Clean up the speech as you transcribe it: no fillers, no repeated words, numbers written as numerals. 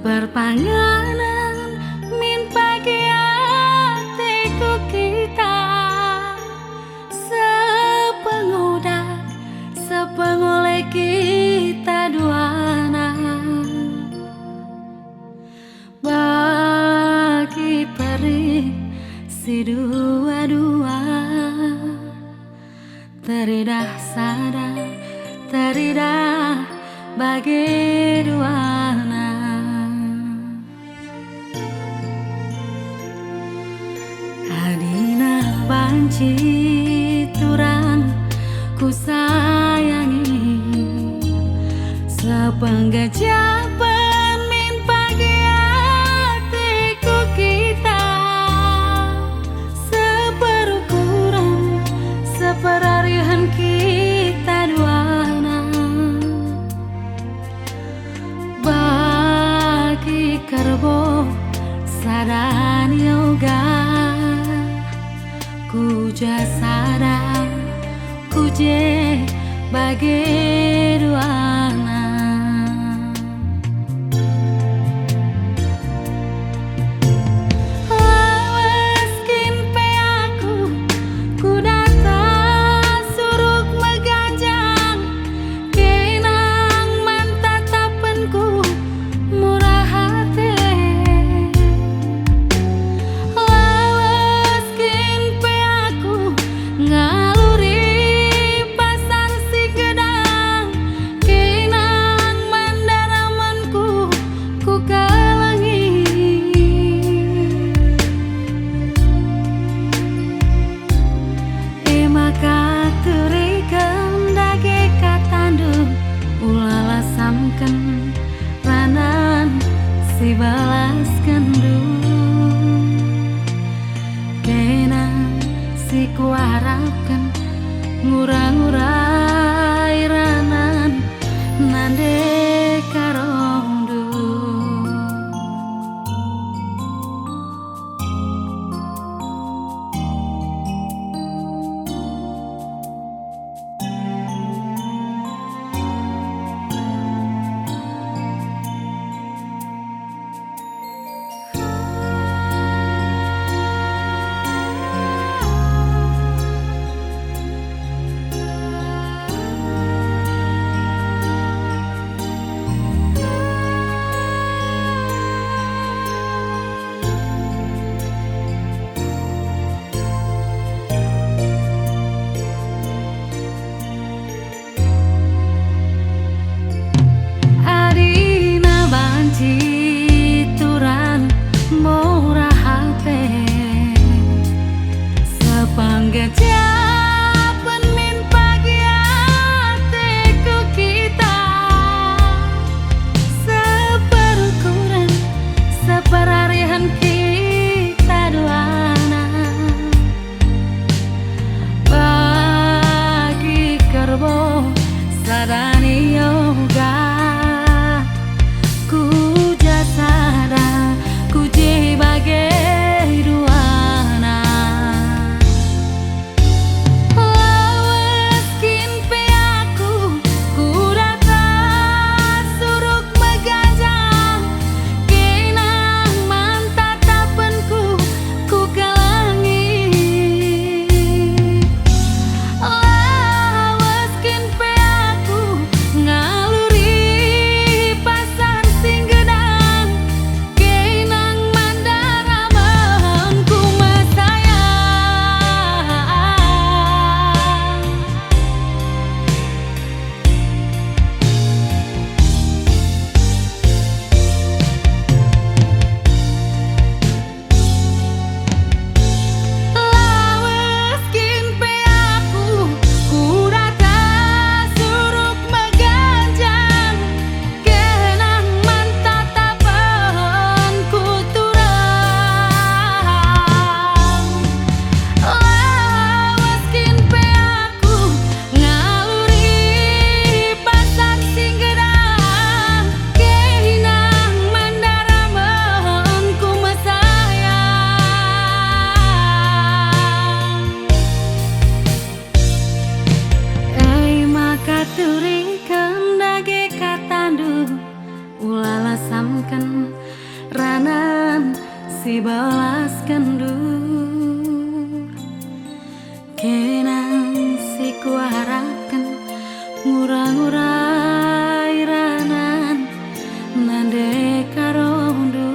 Beberpanganan min pagi hatiku kita sepengudak sepengoleh kita duana bagi peri si dua-dua teridah sadar teridah bagi duana. Adina banci turang ku sayangi sepenggajapan min pagi hatiku kita seperukuran seperarihan kita duana bagi kerbo sadan yoga ku jasada ku je bagi duana. Lawaskin pe aku datang suruk megajang kenang mantatapanku murah hati. Lawaskin pe aku ngaluri pasar si gedang kenang mandaramanku ku kalangi. Maka turikan dage katandu ulala samken ranan si balas kendu kenang si kuharapkan ngurang-ngurai ranan nande karongdu. kasih balas kendur kenang si kuharapkan ngurang-ngurai ranan nande karondu